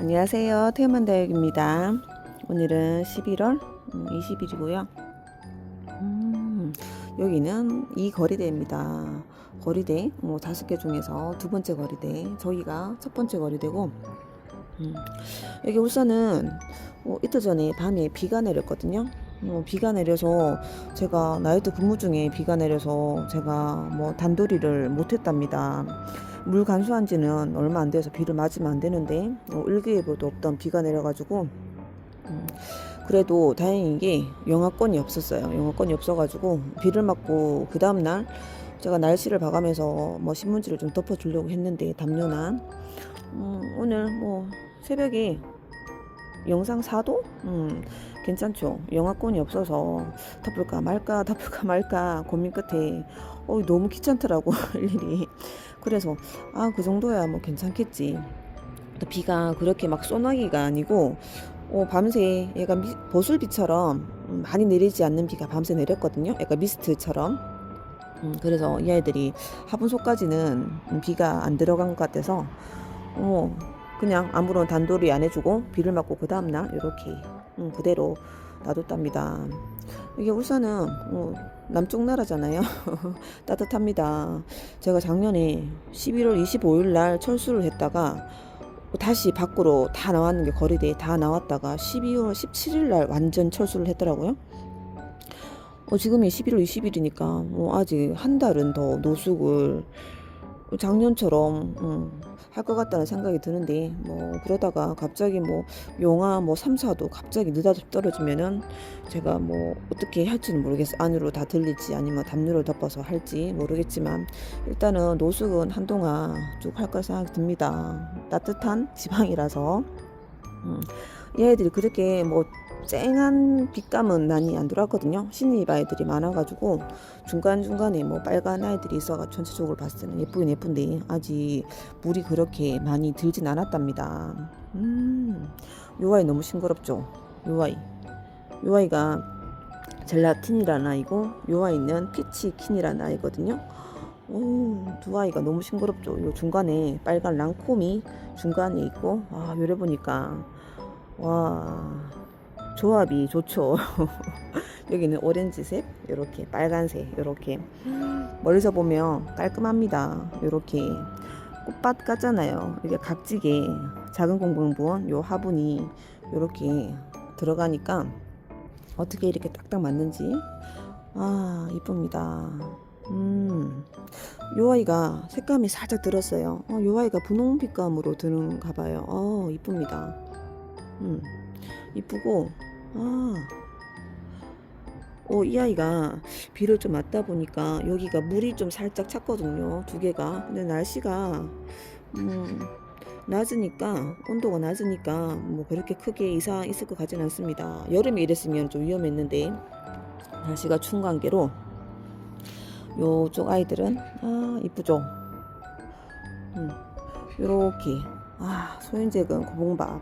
안녕하세요. 태음한다육입니다. 오늘은 11월 20일이고요. 여기는 이 거리대입니다. 거리대 5개 중에서 두 번째 거리대, 저기가 첫 번째 거리대고, 여기 울산은 이틀 전에 밤에 비가 내렸거든요. 비가 내려서 제가 나이트 근무 중에 비가 내려서 제가 단도리를 못했답니다. 물 간수한 지는 얼마 안 돼서 비를 맞으면 안 되는데 일기예보도 없던 비가 내려가지고 그래도 다행이게 영하권이 없었어요. 영하권이 없어가지고 비를 맞고 그 다음날 제가 날씨를 봐가면서 신문지를 좀 덮어주려고 했는데 담요나 오늘 새벽에 영상 4도? 괜찮죠. 영하권이 없어서 덮을까 말까 고민 끝에 너무 귀찮더라고 일일이. 그래서 그 정도야 괜찮겠지. 또 비가 그렇게 막 소나기가 아니고 밤새 얘가 보슬비처럼 많이 내리지 않는 비가 밤새 내렸거든요. 약간 미스트처럼. 그래서 이 아이들이 하분소까지는 비가 안 들어간 것 같아서 그냥 아무런 단돌이 안 해주고 비를 맞고 그 다음날 이렇게 그대로 놔뒀답니다. 이게 울산은 남쪽 나라잖아요. 따뜻합니다. 제가 작년에 11월 25일 날 철수를 했다가 다시 밖으로 다 나왔는 게 거리대에 다 나왔다가 12월 17일 날 완전 철수를 했더라고요. 지금이 11월 20일이니까 아직 한 달은 더 노숙을 작년처럼 할 것 같다는 생각이 드는데 그러다가 갑자기 영하 3, 4도 갑자기 느닷없이 떨어지면은 제가 어떻게 할지는 모르겠어요. 안으로 다 들릴지 아니면 담요를 덮어서 할지 모르겠지만 일단은 노숙은 한동안 쭉 할 걸 생각이 듭니다. 따뜻한 지방이라서 이 아이들이 그렇게 쨍한 빛감은 많이 안 들어왔거든요. 신입 아이들이 많아가지고 중간중간에 빨간 아이들이 있어가 전체적으로 봤을 때는 예쁘긴 예쁜데 아직 물이 그렇게 많이 들진 않았답니다. 요 아이 너무 싱그럽죠. 요 아이가 젤라틴이라는 아이고 요 아이는 피치킨이라는 아이거든요. 두 아이가 너무 싱그럽죠. 요 중간에 빨간 랑콤이 중간에 있고 요래 보니까 와 조합이 좋죠. 여기는 오렌지색, 이렇게 빨간색, 이렇게 멀리서 보면 깔끔합니다. 이렇게 꽃밭 같잖아요. 이게 각지게 작은 공분분 요 화분이 이렇게 들어가니까 어떻게 이렇게 딱딱 맞는지 이쁩니다. 요 아이가 색감이 살짝 들었어요. 요 아이가 분홍빛감으로 드는가 봐요. 이쁩니다. 이쁘고 이 아이가 비를 좀 맞다 보니까 여기가 물이 좀 살짝 찼거든요. 두 개가. 근데 날씨가 낮으니까 온도가 낮으니까 그렇게 크게 이상 있을 것 같지는 않습니다. 여름에 이랬으면 좀 위험했는데 날씨가 추운 관계로 요쪽 아이들은 이쁘죠. 요렇게 소윤재금 고봉밥.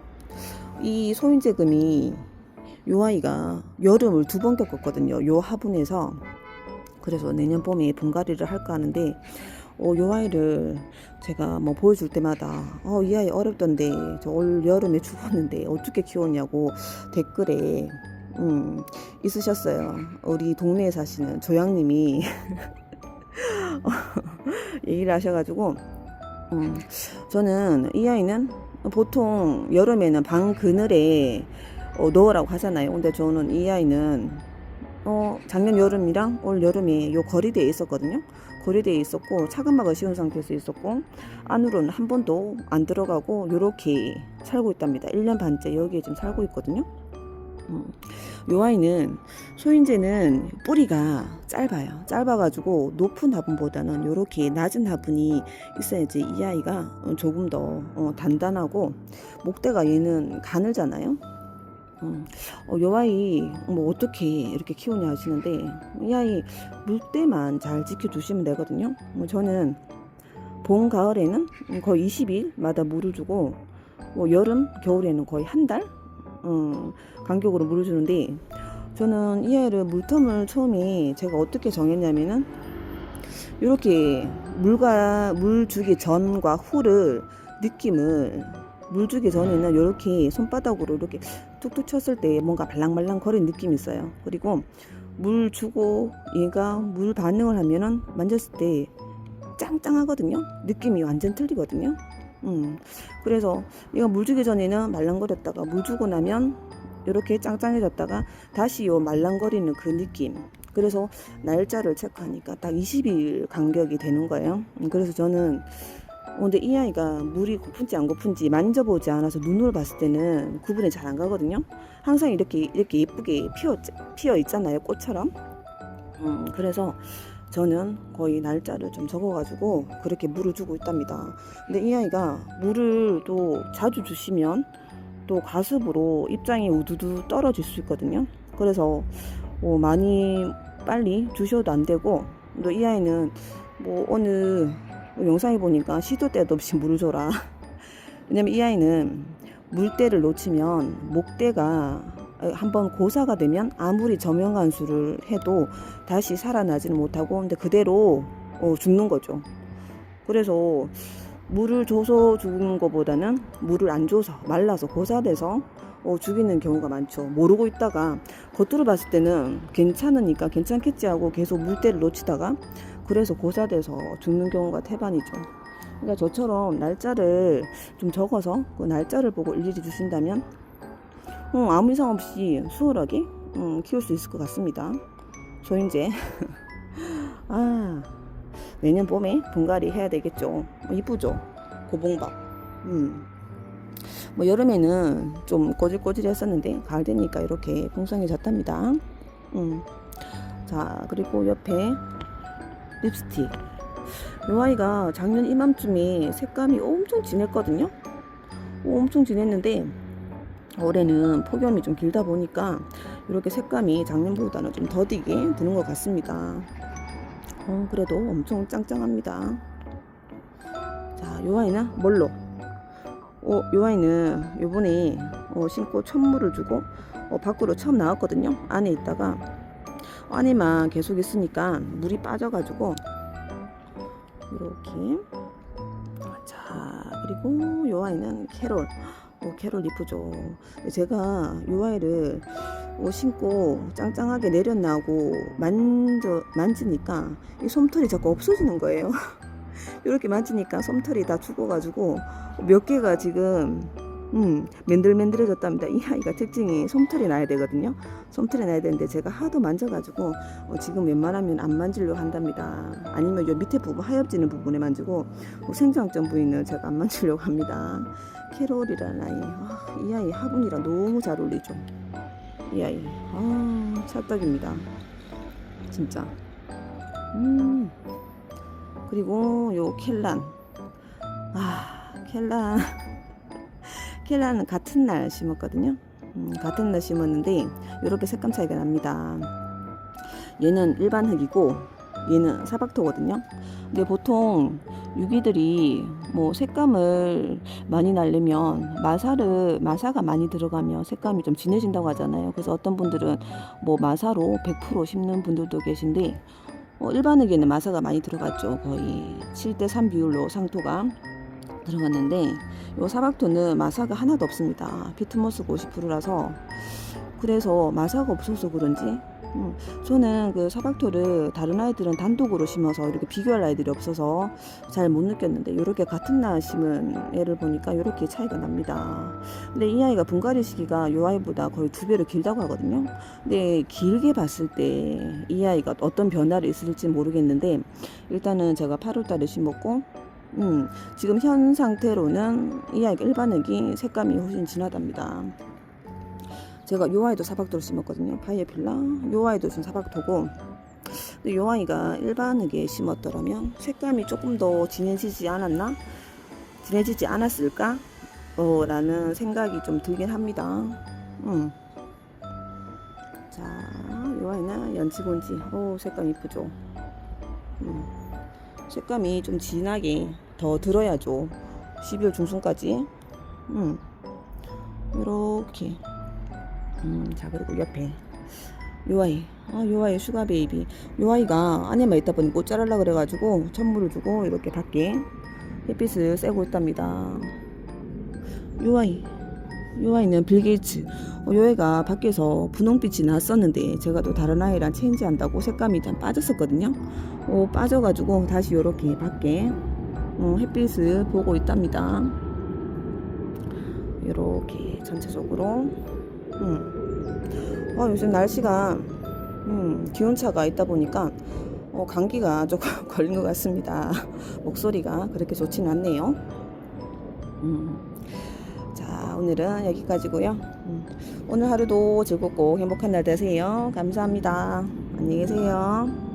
이 소윤재금이 요 아이가 여름을 2번 겪었거든요. 요 화분에서. 그래서 내년 봄에 분갈이를 할까 하는데 요 아이를 제가 보여줄 때마다 이 아이 어렵던데 저 올 여름에 죽었는데 어떻게 키웠냐고 댓글에 있으셨어요. 우리 동네에 사시는 조양님이 얘기를 하셔가지고 저는 이 아이는 보통 여름에는 방 그늘에 넣으라고 하잖아요. 근데 저는 이 아이는 작년 여름이랑 올 여름에 요 거리대에 있었거든요. 거리대에 있었고 차근막을 씌운 상태에서 있었고 안으로는 한 번도 안 들어가고 요렇게 살고 있답니다. 1년 반째 여기에 지금 살고 있거든요. 요 아이는 소인재는 뿌리가 짧아가지고 높은 화분보다는 요렇게 낮은 화분이 있어야지 이 아이가 조금 더 단단하고 목대가 얘는 가늘잖아요. 요 아이 어떻게 이렇게 키우냐 하시는데 이 아이 물때만 잘 지켜주시면 되거든요. 저는 봄 가을에는 거의 20일마다 물을 주고 여름 겨울에는 거의 한 달 간격으로 물을 주는데 저는 이 아이를 물텀을 처음에 제가 어떻게 정했냐면은 이렇게 물 주기 전과 후를 느낌을 물 주기 전에는 이렇게 손바닥으로 이렇게 툭툭 쳤을 때 뭔가 말랑말랑 거리는 느낌이 있어요. 그리고 물 주고 얘가 물 반응을 하면은 만졌을 때 짱짱하거든요. 느낌이 완전 틀리거든요. 그래서 얘가 물 주기 전에는 말랑거렸다가 물 주고 나면 이렇게 짱짱해졌다가 다시 요 말랑거리는 그 느낌. 그래서 날짜를 체크하니까 딱 20일 간격이 되는 거예요. 그래서 저는 근데 이 아이가 물이 고픈지 안 고픈지 만져보지 않아서 눈으로 봤을 때는 구분이 잘 안 가거든요. 항상 이렇게 예쁘게 피어 있잖아요, 꽃처럼. 그래서 저는 거의 날짜를 좀 적어가지고 그렇게 물을 주고 있답니다. 근데 이 아이가 물을 또 자주 주시면 또 가습으로 입장이 우두두 떨어질 수 있거든요. 그래서 많이 빨리 주셔도 안 되고, 또 이 아이는 뭐 어느 영상에 보니까 시도 때도 없이 물을 줘라. 왜냐면 이 아이는 물때를 놓치면 목대가 한번 고사가 되면 아무리 저명간수를 해도 다시 살아나지는 못하고 근데 그대로 죽는 거죠. 그래서 물을 줘서 죽는 것보다는 물을 안 줘서 말라서 고사돼서 죽이는 경우가 많죠. 모르고 있다가 겉으로 봤을 때는 괜찮으니까 괜찮겠지 하고 계속 물때를 놓치다가 그래서 고사돼서 죽는 경우가 태반이죠. 그러니까 저처럼 날짜를 좀 적어서 그 날짜를 보고 일일이 주신다면 아무 이상 없이 수월하게 키울 수 있을 것 같습니다. 저 이제 내년 봄에 분갈이 해야 되겠죠. 이쁘죠? 고봉밥. 뭐 여름에는 좀 꼬질꼬질했었는데 가을 되니까 이렇게 풍성해졌답니다. 자, 그리고 옆에 립스틱. 이 아이가 작년 이맘쯤에 색감이 엄청 진했거든요. 엄청 진했는데 올해는 폭염이 좀 길다 보니까 이렇게 색감이 작년보다는 좀 더디게 드는 것 같습니다. 그래도 엄청 짱짱합니다. 자, 이 아이는 뭘로? 이 아이는 요번에 신고 천물을 주고 밖으로 처음 나왔거든요. 안에 있다가 안에만 계속 있으니까 물이 빠져가지고 이렇게. 자, 그리고 이 아이는 캐롤. 캐롤 이쁘죠. 제가 이 아이를 신고 짱짱하게 내려놔고 만지니까 이 솜털이 자꾸 없어지는 거예요. 이렇게 만지니까 솜털이 다 죽어가지고 몇 개가 지금 맨들맨들해졌답니다. 이 아이가 특징이 솜털이 나야 되거든요. 솜털이 나야 되는데 제가 하도 만져가지고 지금 웬만하면 안 만지려고 한답니다. 아니면 요 밑에 부분 하엽지는 부분에 만지고 생장점 부위는 제가 안 만지려고 합니다. 캐롤이라는 아이, 이 아이 화분이랑 너무 잘 어울리죠. 이 아이 찰떡입니다 진짜. 그리고 요 켈란. 켈란은 같은 날 심었거든요. 같은 날 심었는데 이렇게 색감 차이가 납니다. 얘는 일반 흙이고 얘는 사박토거든요. 근데 보통 유기들이 뭐 색감을 많이 날려면 마사가 많이 들어가면 색감이 좀 진해진다고 하잖아요. 그래서 어떤 분들은 뭐 마사로 100% 심는 분들도 계신데 일반 흙에는 마사가 많이 들어갔죠. 거의 7:3 비율로 상토가 들어갔는데 요 사박토는 마사가 하나도 없습니다. 피트모스가 50%라서 그래서 마사가 없어서 그런지 저는 그 사박토를 다른 아이들은 단독으로 심어서 이렇게 비교할 아이들이 없어서 잘 못 느꼈는데 이렇게 같은 날 심은 애를 보니까 이렇게 차이가 납니다. 근데 이 아이가 분갈이 시기가 이 아이보다 거의 2배로 길다고 하거든요. 근데 길게 봤을 때 이 아이가 어떤 변화를 있을지 모르겠는데 일단은 제가 8월달에 심었고 지금 현 상태로는 이 아이가 일반흙이 색감이 훨씬 진하답니다. 제가 요 아이도 사박토를 심었거든요. 파이어필라. 요 아이도 지금 사박토고. 근데 요 아이가 일반흙에 심었더라면 색감이 조금 더 진해지지 않았을까? 라는 생각이 좀 들긴 합니다. 자, 요 아이는 연치곤지. 색감 이쁘죠? 색감이 좀 진하게 더 들어야죠. 12월 중순까지. 요렇게. 자, 그리고 옆에 요 아이. 요 아이 슈가 베이비. 요 아이가 안에만 있다 보니 못 자랄라 그래가지고 천물을 주고 이렇게 밖에 햇빛을 쐬고 있답니다. 요 아이는 빌 게이츠. 요 애가 밖에서 분홍빛이 났었는데 제가 또 다른 아이랑 체인지한다고 색감이 좀 빠졌었거든요. 빠져가지고 다시 요렇게 밖에 햇빛을 보고 있답니다. 요렇게 전체적으로 요즘 날씨가 기온차가 있다 보니까 감기가 조금 걸린 것 같습니다. 목소리가 그렇게 좋지는 않네요. 자, 오늘은 여기까지고요. 오늘 하루도 즐겁고 행복한 날 되세요. 감사합니다. 안녕히 계세요.